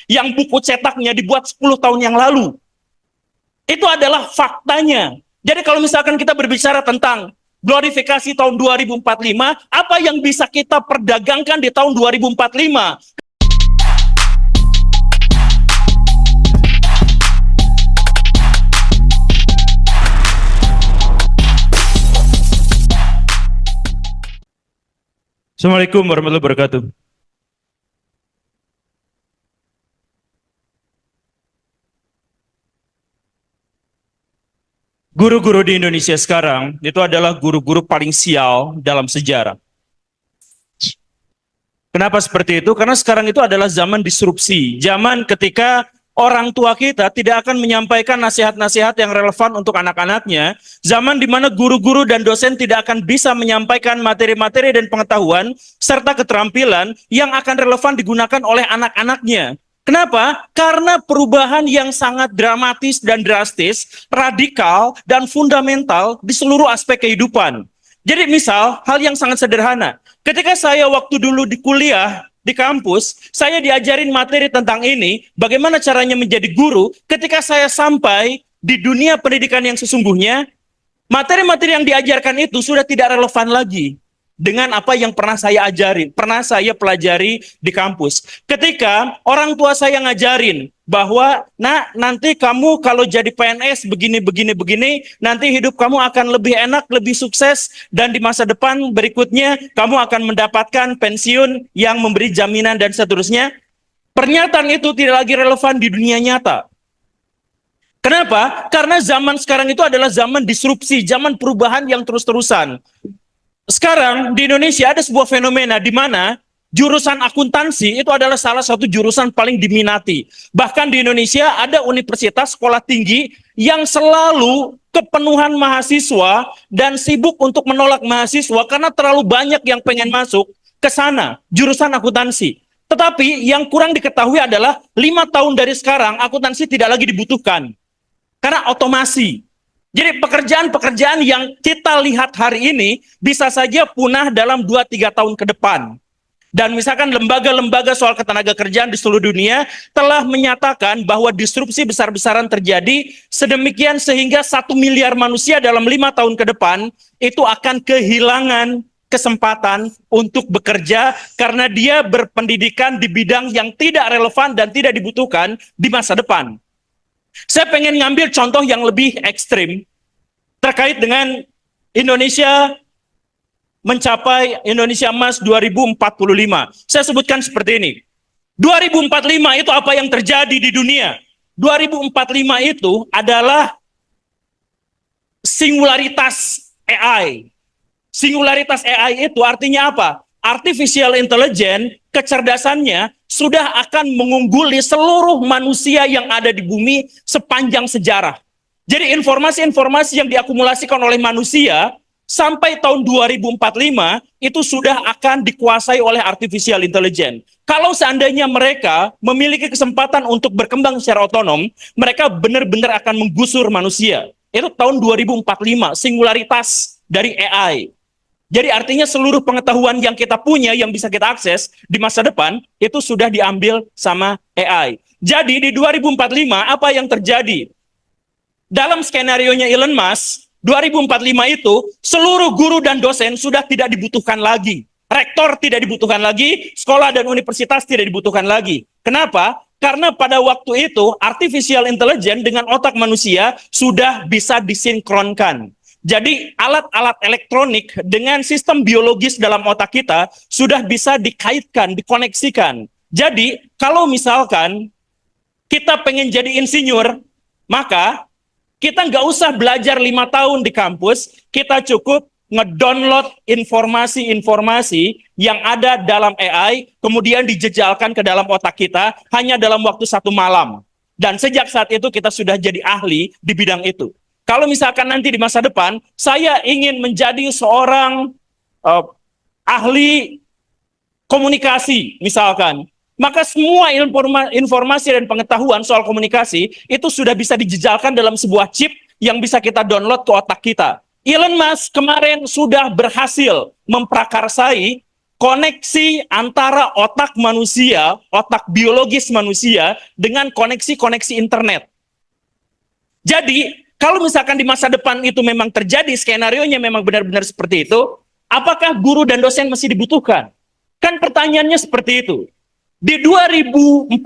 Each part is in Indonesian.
yang buku cetaknya dibuat 10 tahun yang lalu. Itu adalah faktanya. Jadi kalau misalkan kita berbicara tentang glorifikasi tahun 2045, apa yang bisa kita perdagangkan di tahun 2045? Assalamualaikum warahmatullahi wabarakatuh. Guru-guru di Indonesia sekarang itu adalah guru-guru paling sial dalam sejarah. Kenapa seperti itu? Karena sekarang itu adalah zaman disrupsi, zaman ketika orang tua kita tidak akan menyampaikan nasihat-nasihat yang relevan untuk anak-anaknya, zaman di mana guru-guru dan dosen tidak akan bisa menyampaikan materi-materi dan pengetahuan serta keterampilan yang akan relevan digunakan oleh anak-anaknya. Kenapa? Karena perubahan yang sangat dramatis dan drastis, radikal dan fundamental di seluruh aspek kehidupan. Jadi misal, hal yang sangat sederhana. Ketika saya waktu dulu di kuliah, di kampus, saya diajarin materi tentang ini, bagaimana caranya menjadi guru. Ketika saya sampai di dunia pendidikan yang sesungguhnya, materi-materi yang diajarkan itu sudah tidak relevan lagi dengan apa yang pernah saya ajarin, pernah saya pelajari di kampus. Ketika orang tua saya ngajarin bahwa, nak, nanti kamu kalau jadi PNS begini, nanti hidup kamu akan lebih enak, lebih sukses, dan di masa depan berikutnya kamu akan mendapatkan pensiun yang memberi jaminan dan seterusnya. Pernyataan itu tidak lagi relevan di dunia nyata. Kenapa? Karena zaman sekarang itu adalah zaman disrupsi, zaman perubahan yang terus-terusan. Sekarang di Indonesia ada sebuah fenomena di mana jurusan akuntansi itu adalah salah satu jurusan paling diminati. Bahkan di Indonesia ada universitas sekolah tinggi yang selalu kepenuhan mahasiswa dan sibuk untuk menolak mahasiswa karena terlalu banyak yang pengen masuk ke sana, jurusan akuntansi. Tetapi yang kurang diketahui adalah 5 tahun dari sekarang akuntansi tidak lagi dibutuhkan karena otomasi. Jadi pekerjaan-pekerjaan yang kita lihat hari ini bisa saja punah dalam 2-3 tahun ke depan. Dan misalkan lembaga-lembaga soal ketenaga kerjaan di seluruh dunia telah menyatakan bahwa disrupsi besar-besaran terjadi sedemikian sehingga 1 miliar manusia dalam 5 tahun ke depan itu akan kehilangan kesempatan untuk bekerja karena dia berpendidikan di bidang yang tidak relevan dan tidak dibutuhkan di masa depan. Saya pengen ngambil contoh yang lebih ekstrim terkait dengan Indonesia mencapai Indonesia Emas 2045. Saya sebutkan seperti ini. 2045 itu apa yang terjadi di dunia? 2045 itu adalah singularitas AI. Singularitas AI itu artinya apa? Artificial intelligence, kecerdasannya sudah akan mengungguli seluruh manusia yang ada di bumi sepanjang sejarah. Jadi informasi-informasi yang diakumulasikan oleh manusia sampai tahun 2045 itu sudah akan dikuasai oleh artificial intelligence. Kalau seandainya mereka memiliki kesempatan untuk berkembang secara otonom, mereka benar-benar akan menggusur manusia. Itu tahun 2045, singularitas dari AI. Jadi artinya seluruh pengetahuan yang kita punya, yang bisa kita akses di masa depan, itu sudah diambil sama AI. Jadi di 2045, apa yang terjadi? Dalam skenario-nya Elon Musk, 2045 itu, seluruh guru dan dosen sudah tidak dibutuhkan lagi. Rektor tidak dibutuhkan lagi, sekolah dan universitas tidak dibutuhkan lagi. Kenapa? Karena pada waktu itu, artificial intelligence dengan otak manusia sudah bisa disinkronkan. Jadi alat-alat elektronik dengan sistem biologis dalam otak kita sudah bisa dikaitkan, dikoneksikan. Jadi kalau misalkan kita pengen jadi insinyur, maka kita nggak usah belajar 5 tahun di kampus, kita cukup ngedownload informasi-informasi yang ada dalam AI, kemudian dijejalkan ke dalam otak kita hanya dalam waktu 1 malam. Dan sejak saat itu kita sudah jadi ahli di bidang itu. Kalau misalkan nanti di masa depan, saya ingin menjadi seorang ahli komunikasi, misalkan, maka semua informasi dan pengetahuan soal komunikasi itu sudah bisa dijejalkan dalam sebuah chip yang bisa kita download ke otak kita. Elon Musk kemarin sudah berhasil memprakarsai koneksi antara otak manusia, otak biologis manusia, dengan koneksi-koneksi internet. Jadi, kalau misalkan di masa depan itu memang terjadi, skenario-nya memang benar-benar seperti itu, apakah guru dan dosen masih dibutuhkan? Kan pertanyaannya seperti itu. Di 2045,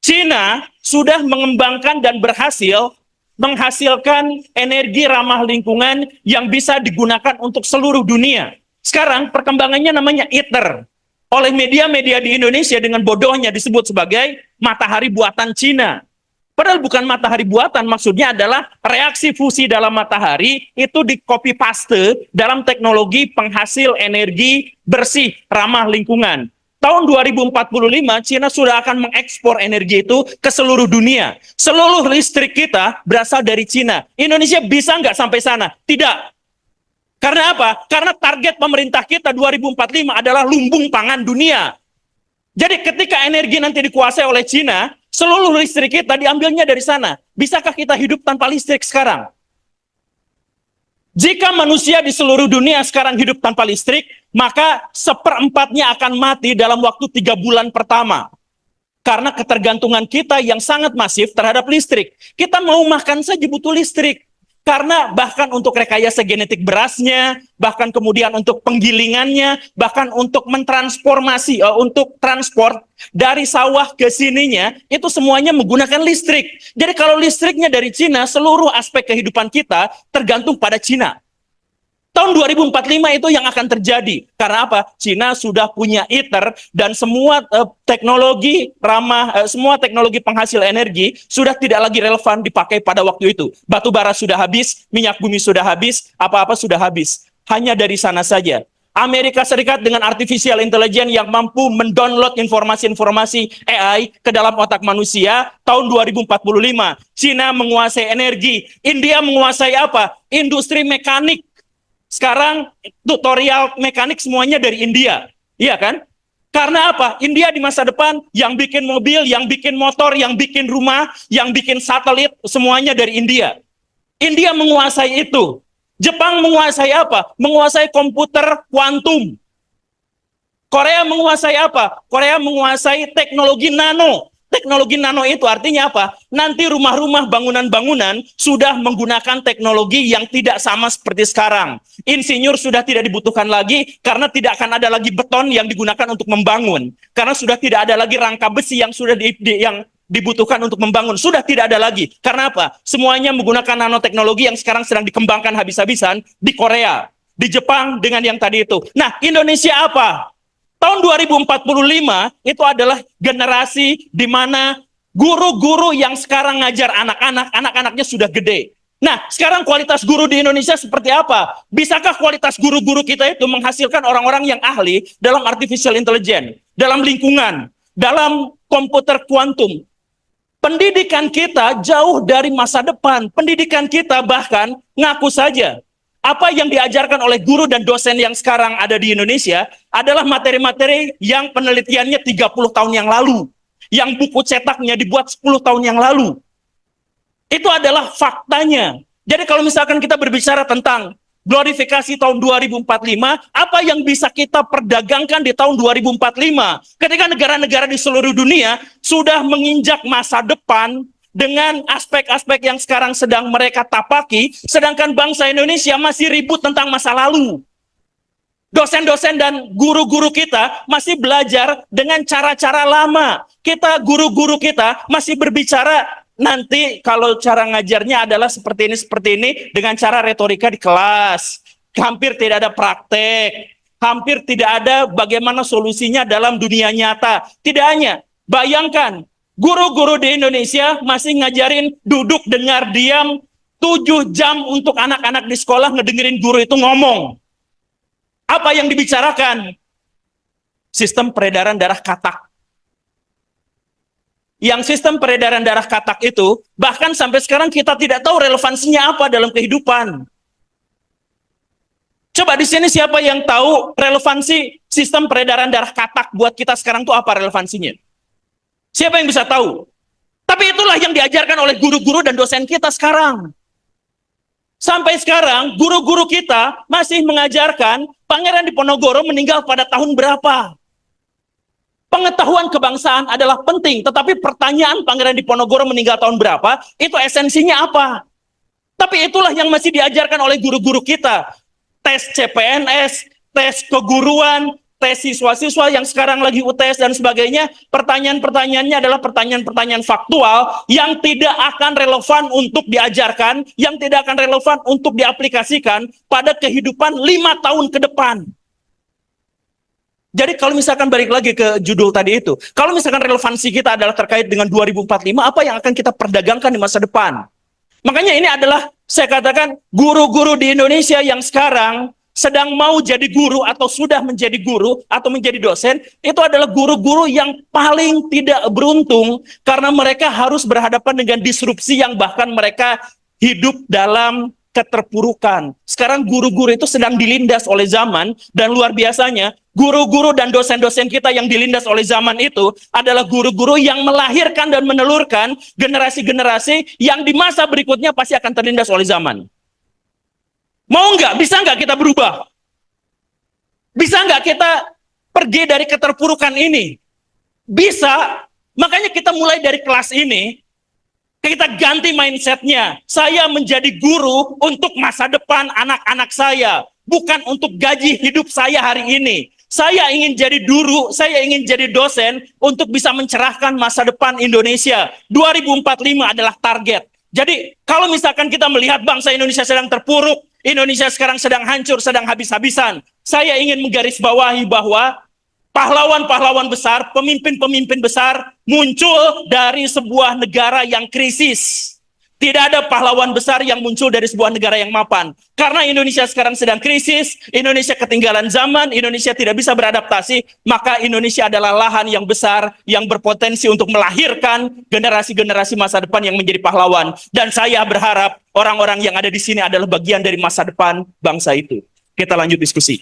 Cina sudah mengembangkan dan berhasil menghasilkan energi ramah lingkungan yang bisa digunakan untuk seluruh dunia. Sekarang perkembangannya namanya ITER. Oleh media-media di Indonesia dengan bodohnya disebut sebagai matahari buatan Cina. Padahal bukan matahari buatan, maksudnya adalah reaksi fusi dalam matahari itu di copy paste dalam teknologi penghasil energi bersih ramah lingkungan. Tahun 2045, Cina sudah akan mengekspor energi itu ke seluruh dunia. Seluruh listrik kita berasal dari Cina. Indonesia bisa nggak sampai sana? Tidak. Karena apa? Karena target pemerintah kita 2045 adalah lumbung pangan dunia. Jadi ketika energi nanti dikuasai oleh Cina, seluruh listrik kita diambilnya dari sana. Bisakah kita hidup tanpa listrik sekarang? Jika manusia di seluruh dunia sekarang hidup tanpa listrik, maka seperempatnya akan mati dalam waktu 3 bulan pertama. Karena ketergantungan kita yang sangat masif terhadap listrik. Kita mau makan saja butuh listrik. Karena bahkan untuk rekayasa genetik berasnya, bahkan kemudian untuk penggilingannya, bahkan untuk mentransformasi, untuk transport dari sawah ke sininya, itu semuanya menggunakan listrik. Jadi kalau listriknya dari Cina, seluruh aspek kehidupan kita tergantung pada Cina. Tahun 2045 itu yang akan terjadi. Karena apa? Cina sudah punya ITER dan semua teknologi ramah, semua teknologi penghasil energi sudah tidak lagi relevan dipakai pada waktu itu. Batu bara sudah habis, minyak bumi sudah habis, apa-apa sudah habis. Hanya dari sana saja. Amerika Serikat dengan artificial intelligence yang mampu mendownload informasi-informasi AI ke dalam otak manusia, tahun 2045, Cina menguasai energi. India menguasai apa? Industri mekanik. Sekarang tutorial mekanik semuanya dari India, iya kan? Karena apa? India di masa depan yang bikin mobil, yang bikin motor, yang bikin rumah, yang bikin satelit, semuanya dari India. India menguasai itu. Jepang menguasai apa? Menguasai komputer kuantum. Korea menguasai apa? Korea menguasai teknologi nano. Teknologi nano itu artinya apa? Nanti rumah-rumah, bangunan-bangunan sudah menggunakan teknologi yang tidak sama seperti sekarang. Insinyur sudah tidak dibutuhkan lagi karena tidak akan ada lagi beton yang digunakan untuk membangun. Karena sudah tidak ada lagi rangka besi yang sudah yang dibutuhkan untuk membangun. Sudah tidak ada lagi. Karena apa? Semuanya menggunakan nanoteknologi yang sekarang sedang dikembangkan habis-habisan di Korea, di Jepang dengan yang tadi itu. Nah, Indonesia apa? Tahun 2045 itu adalah generasi di mana guru-guru yang sekarang ngajar anak-anak, anak-anaknya sudah gede. Nah, sekarang kualitas guru di Indonesia seperti apa? Bisakah kualitas guru-guru kita itu menghasilkan orang-orang yang ahli dalam artificial intelligence, dalam lingkungan, dalam komputer kuantum? Pendidikan kita jauh dari masa depan. Pendidikan kita bahkan ngaku saja. Apa yang diajarkan oleh guru dan dosen yang sekarang ada di Indonesia adalah materi-materi yang penelitiannya 30 tahun yang lalu. Yang buku cetaknya dibuat 10 tahun yang lalu. Itu adalah faktanya. Jadi kalau misalkan kita berbicara tentang glorifikasi tahun 2045, apa yang bisa kita perdagangkan di tahun 2045? Ketika negara-negara di seluruh dunia sudah menginjak masa depan, dengan aspek-aspek yang sekarang sedang mereka tapaki, sedangkan bangsa Indonesia masih ribut tentang masa lalu. Dosen-dosen dan guru-guru kita masih belajar dengan cara-cara lama. Kita, guru-guru kita masih berbicara nanti kalau cara ngajarnya adalah seperti ini, dengan cara retorika di kelas. Hampir tidak ada praktek. Hampir tidak ada bagaimana solusinya dalam dunia nyata. Tidak hanya, bayangkan, guru-guru di Indonesia masih ngajarin duduk dengar diam 7 jam untuk anak-anak di sekolah ngedengerin guru itu ngomong. Apa yang dibicarakan? Sistem peredaran darah katak. Yang sistem peredaran darah katak itu, bahkan sampai sekarang kita tidak tahu relevansinya apa dalam kehidupan. Coba di sini siapa yang tahu relevansi sistem peredaran darah katak buat kita sekarang itu apa relevansinya? Siapa yang bisa tahu? Tapi itulah yang diajarkan oleh guru-guru dan dosen kita sekarang. Sampai sekarang guru-guru kita masih mengajarkan Pangeran Diponegoro meninggal pada tahun berapa. Pengetahuan kebangsaan adalah penting, tetapi pertanyaan Pangeran Diponegoro meninggal tahun berapa, itu esensinya apa? Tapi itulah yang masih diajarkan oleh guru-guru kita. Tes CPNS, tes keguruan, tes siswa-siswa yang sekarang lagi UTS dan sebagainya, pertanyaan-pertanyaannya adalah pertanyaan-pertanyaan faktual yang tidak akan relevan untuk diajarkan, yang tidak akan relevan untuk diaplikasikan pada kehidupan 5 tahun ke depan. Jadi kalau misalkan balik lagi ke judul tadi itu, kalau misalkan relevansi kita adalah terkait dengan 2045, apa yang akan kita perdagangkan di masa depan? Makanya ini adalah, saya katakan, guru-guru di Indonesia yang sekarang sedang mau jadi guru atau sudah menjadi guru atau menjadi dosen, itu adalah guru-guru yang paling tidak beruntung karena mereka harus berhadapan dengan disrupsi yang bahkan mereka hidup dalam keterpurukan. Sekarang guru-guru itu sedang dilindas oleh zaman, dan luar biasanya guru-guru dan dosen-dosen kita yang dilindas oleh zaman itu adalah guru-guru yang melahirkan dan menelurkan generasi-generasi yang di masa berikutnya pasti akan terlindas oleh zaman. Mau nggak? Bisa nggak kita berubah? Bisa nggak kita pergi dari keterpurukan ini? Bisa. Makanya kita mulai dari kelas ini, kita ganti mindsetnya. Saya menjadi guru untuk masa depan anak-anak saya, bukan untuk gaji hidup saya hari ini. Saya ingin jadi guru, saya ingin jadi dosen untuk bisa mencerahkan masa depan Indonesia. 2045 adalah target. Jadi kalau misalkan kita melihat bangsa Indonesia sedang terpuruk, Indonesia sekarang sedang hancur, sedang habis-habisan, saya ingin menggarisbawahi bahwa pahlawan-pahlawan besar, pemimpin-pemimpin besar muncul dari sebuah negara yang krisis. Tidak ada pahlawan besar yang muncul dari sebuah negara yang mapan. Karena Indonesia sekarang sedang krisis, Indonesia ketinggalan zaman, Indonesia tidak bisa beradaptasi, maka Indonesia adalah lahan yang besar yang berpotensi untuk melahirkan generasi-generasi masa depan yang menjadi pahlawan. Dan saya berharap orang-orang yang ada di sini adalah bagian dari masa depan bangsa itu. Kita lanjut diskusi.